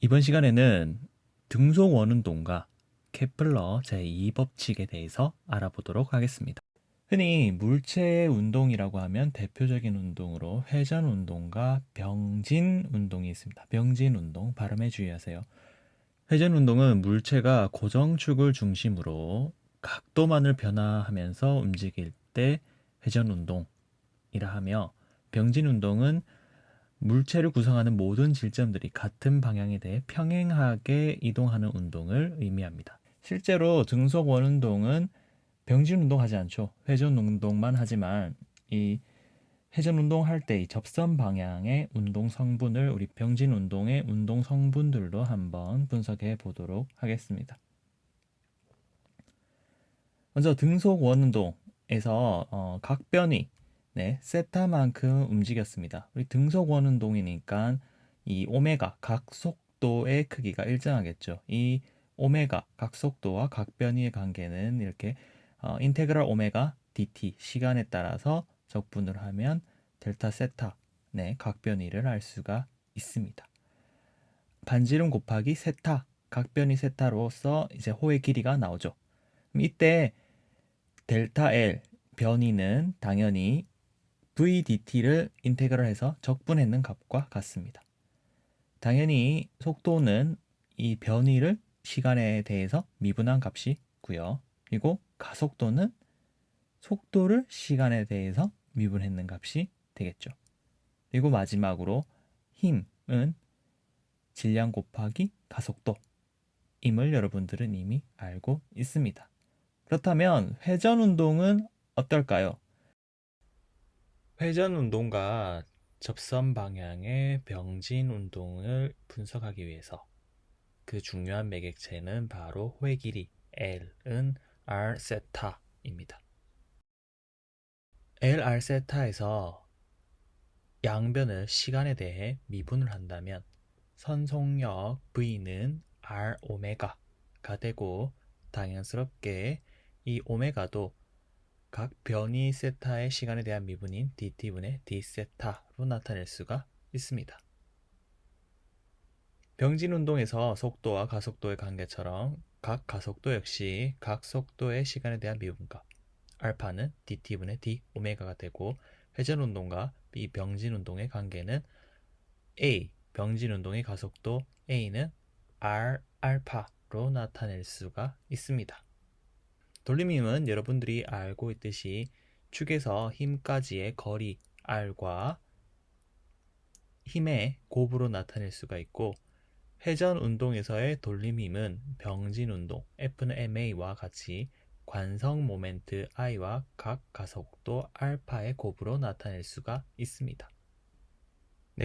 이번 시간에는 등속 원운동과 케플러 제2법칙에 대해서 알아보도록 하겠습니다. 흔히 물체의 운동이라고 하면 대표적인 운동으로 회전 운동과 병진 운동이 있습니다. 병진 운동, 발음에 주의하세요. 회전 운동은 물체가 고정축을 중심으로 각도만을 변화하면서 움직일 때 회전 운동이라 하며, 병진 운동은 물체를 구성하는 모든 질점들이 같은 방향에 대해 평행하게 이동하는 운동을 의미합니다. 실제로 등속 원운동은 병진 운동하지 않죠. 회전 운동만 하지만 이 회전 운동할 때 이 접선 방향의 운동 성분을 우리 병진 운동의 운동 성분들로 한번 분석해 보도록 하겠습니다. 먼저 등속 원운동에서 각변이 세타만큼 움직였습니다. 우리 등속 원운동이니까 이 오메가 각속도의 크기가 일정하겠죠. 이 오메가 각속도와 각변이의 관계는 이렇게 인테그랄 오메가 dt 시간에 따라서 적분을 하면 델타 세타 각변이를 알 수가 있습니다. 반지름 곱하기 세타 각변이 세타로서 이제 호의 길이가 나오죠. 그럼 이때 델타 L 변이는 당연히 VDT를 인테그럴 해서 적분했는 값과 같습니다. 당연히 속도는 이 변이를 시간에 대해서 미분한 값이고요. 그리고 가속도는 속도를 시간에 대해서 미분했는 값이 되겠죠. 그리고 마지막으로 힘은 질량 곱하기 가속도임을 여러분들은 이미 알고 있습니다. 그렇다면 회전 운동은 어떨까요? 회전 운동과 접선 방향의 병진 운동을 분석하기 위해서 그 중요한 매개체는 바로 호의 길이 L은 R 세타입니다. L R 세타에서 양변을 시간에 대해 미분을 한다면 선속력 V는 R 오메가가 되고, 당연스럽게 이 오메가도 각 변이 세타의 시간에 대한 미분인 dt분의 d 세타로 나타낼 수가 있습니다. 병진 운동에서 속도와 가속도의 관계처럼 각 가속도 역시 각 속도의 시간에 대한 미분값 알파는 dt분의 d 오메가가 되고, 회전 운동과 이 병진 운동의 관계는 a 병진 운동의 가속도 a는 r 알파로 나타낼 수가 있습니다. 돌림힘은 여러분들이 알고 있듯이 축에서 힘까지의 거리 r과 힘의 곱으로 나타낼 수가 있고, 회전 운동에서의 돌림힘은 병진 운동 F는 ma와 같이 관성 모멘트 i와 각 가속도 알파의 곱으로 나타낼 수가 있습니다.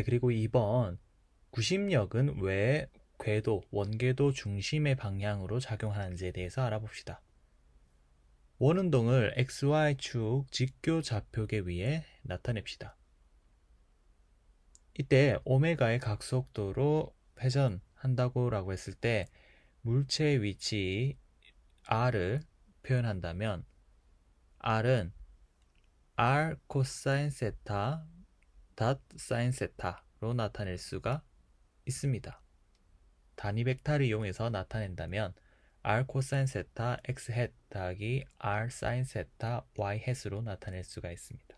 그리고 2번 구심력은 왜 궤도, 원궤도 중심의 방향으로 작용하는지에 대해서 알아봅시다. 원운동을 XY축 직교 좌표계 위에 나타냅시다. 이때 오메가의 각속도로 회전한다고 라고 했을 때 물체의 위치 R을 표현한다면 R은 R 코사인 세타 닷 사인 세타로 나타낼 수가 있습니다. 단위 벡터를 이용해서 나타낸다면 R 코사인 세타 X 햇 더하기 R 사인 세타 Y 햇으로 나타낼 수가 있습니다.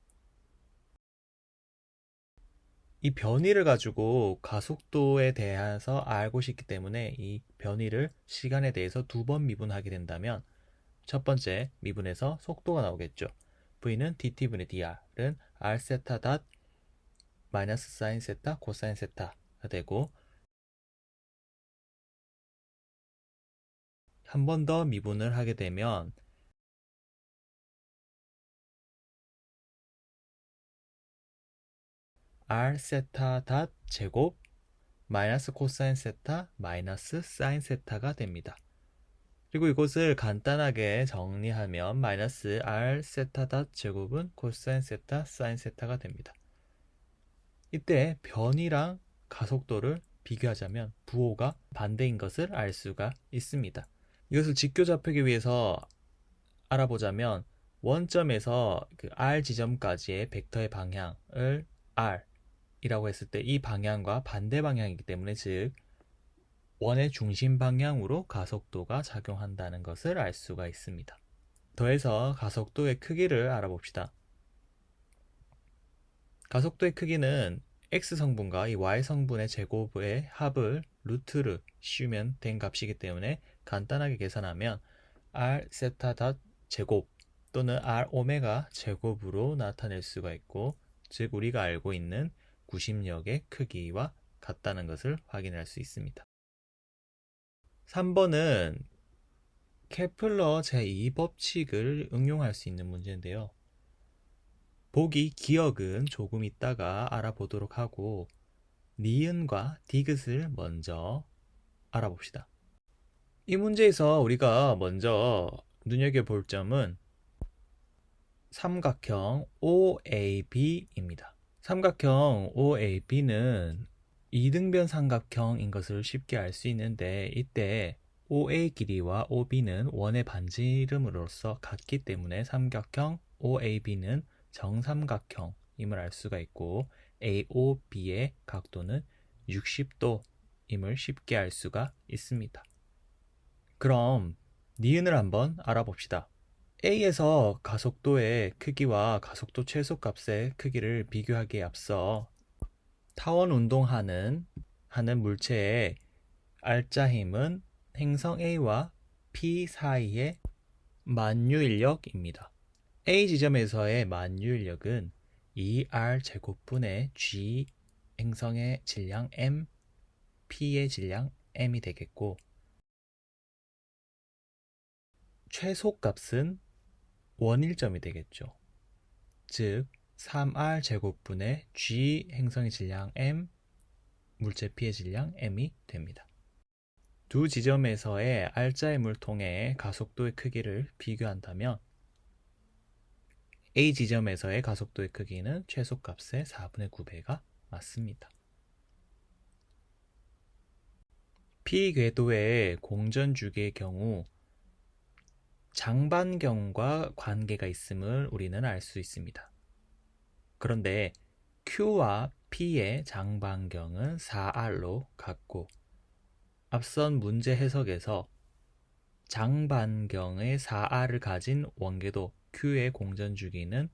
이 변이를 가지고 가속도에 대해서 알고 싶기 때문에 이 변이를 시간에 대해서 두 번 미분하게 된다면 첫 번째 미분에서 속도가 나오겠죠. V는 dt분의 dr은 R 세타 닷 마이너스 사인 세타 코사인 세타가 되고, 한 번 더 미분을 하게 되면 R 세타 닷 제곱 마이너스 코사인 세타 마이너스 사인 세타가 됩니다. 그리고 이것을 간단하게 정리하면 마이너스 R 세타 닷 제곱은 코사인 세타 사인 세타가 됩니다. 이때 변이랑 가속도를 비교하자면 부호가 반대인 것을 알 수가 있습니다. 이것을 직교좌표기 위해서 알아보자면 원점에서 그 R 지점까지의 벡터의 방향을 R 이라고 했을 때 이 방향과 반대 방향이기 때문에, 즉 원의 중심 방향으로 가속도가 작용한다는 것을 알 수가 있습니다. 더해서 가속도의 크기를 알아봅시다. 가속도의 크기는 x성분과 이 y성분의 제곱의 합을 루트를 씌우면 된 값이기 때문에 간단하게 계산하면 r 세타 닷 제곱 또는 r 오메가 제곱으로 나타낼 수가 있고, 즉 우리가 알고 있는 구심력의 크기와 같다는 것을 확인할 수 있습니다. 3번은 케플러 제2법칙을 응용할 수 있는 문제인데요. 보기 기억은 조금 있다가 알아보도록 하고 니은과 디귿을 먼저 알아봅시다. 이 문제에서 우리가 먼저 눈여겨볼 점은 삼각형 OAB입니다. 삼각형 OAB는 이등변 삼각형인 것을 쉽게 알 수 있는데, 이때 OA 길이와 OB는 원의 반지름으로서 같기 때문에 삼각형 OAB는 정삼각형임을 알 수가 있고, AOB의 각도는 60도임을 쉽게 알 수가 있습니다. 그럼 니은을 한번 알아봅시다. A에서 가속도의 크기와 가속도 최소값의 크기를 비교하기에 앞서 타원 운동하는 물체의 R자 힘은 행성 A와 P 사이의 만유인력입니다. A 지점에서의 만유인력은 2R 제곱분의 G 행성의 질량 M, P의 질량 M이 되겠고, 최소값은 원일점이 되겠죠. 즉 3R 제곱분의 G 행성의 질량 M, 물체 P의 질량 M이 됩니다. 두 지점에서의 R자임을 통해 가속도의 크기를 비교한다면 A 지점에서의 가속도의 크기는 최소값의 4분의 9배가 맞습니다. P 궤도의 공전주기의 경우 장반경과 관계가 있음을 우리는 알 수 있습니다. 그런데 Q와 P의 장반경은 4R로 같고, 앞선 문제 해석에서 장반경의 4R을 가진 원궤도 Q의 공전주기는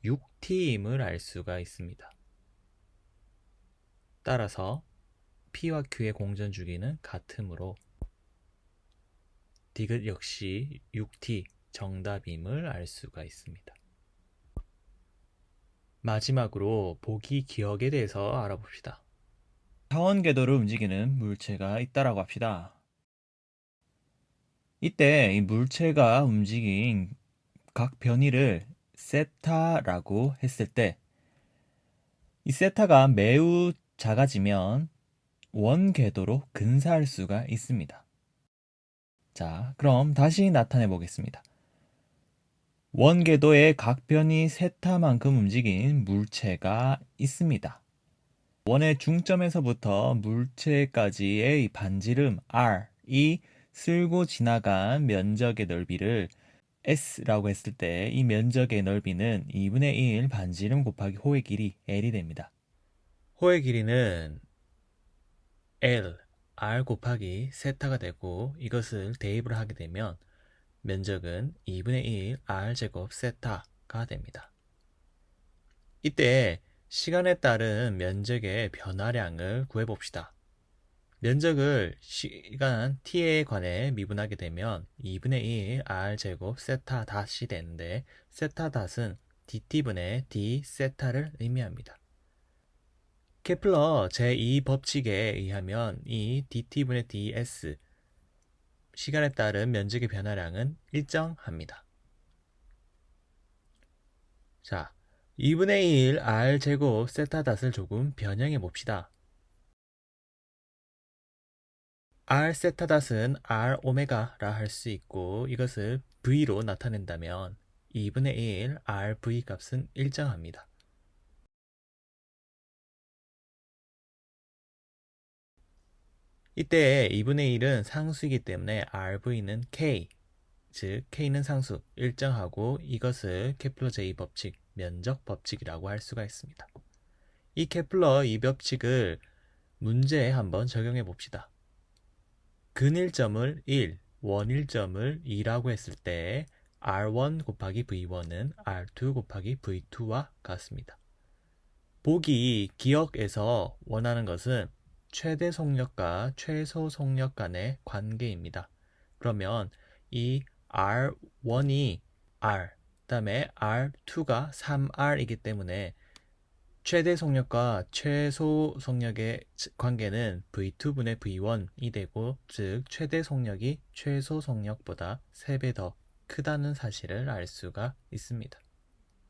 6T임을 알 수가 있습니다. 따라서 P와 Q의 공전주기는 같으므로 디귿 역시 6T 정답임을 알 수가 있습니다. 마지막으로 보기 기억에 대해서 알아봅시다. 타원 궤도를 움직이는 물체가 있다라고 합시다. 이때 이 물체가 움직인 각 변이를 세타라고 했을 때, 이 세타가 매우 작아지면 원 궤도로 근사할 수가 있습니다. 자, 그럼 다시 나타내 보겠습니다. 원 궤도의 각 변이 세타만큼 움직인 물체가 있습니다. 원의 중점에서부터 물체까지의 반지름 R이 쓸고 지나간 면적의 넓이를 S라고 했을 때, 이 면적의 넓이는 2분의 1 반지름 곱하기 호의 길이 L이 됩니다. 호의 길이는 L, R 곱하기 세타가 되고, 이것을 대입을 하게 되면 면적은 2분의 1 R 제곱 세타가 됩니다. 이때 시간에 따른 면적의 변화량을 구해봅시다. 면적을 시간 t에 관해 미분하게 되면 2분의 1 r 제곱 세타 닷이 되는데, 세타 닷은 dt분의 d 세타를 의미합니다. 케플러 제2법칙에 의하면 이 dt분의 ds 시간에 따른 면적의 변화량은 일정합니다. 자, 2분의 1 r 제곱 세타 닷을 조금 변형해 봅시다. R 세타 닷은 R 오메가라 할 수 있고, 이것을 V로 나타낸다면 2분의 1 RV 값은 일정합니다. 이때 2분의 1은 상수이기 때문에 RV는 K, 즉 K는 상수, 일정하고, 이것을 케플러 제2법칙, 면적 법칙이라고 할 수가 있습니다. 이 케플러 2법칙을 문제에 한번 적용해 봅시다. 근일점을 1, 원일점을 2라고 했을 때 R1 곱하기 V1은 R2 곱하기 V2와 같습니다. 보기 기억에서 원하는 것은 최대 속력과 최소 속력 간의 관계입니다. 그러면 이 R1이 R, 그다음에 R2가 3R이기 때문에 최대 속력과 최소 속력의 관계는 V2분의 V1이 되고, 즉 최대 속력이 최소 속력보다 3배 더 크다는 사실을 알 수가 있습니다.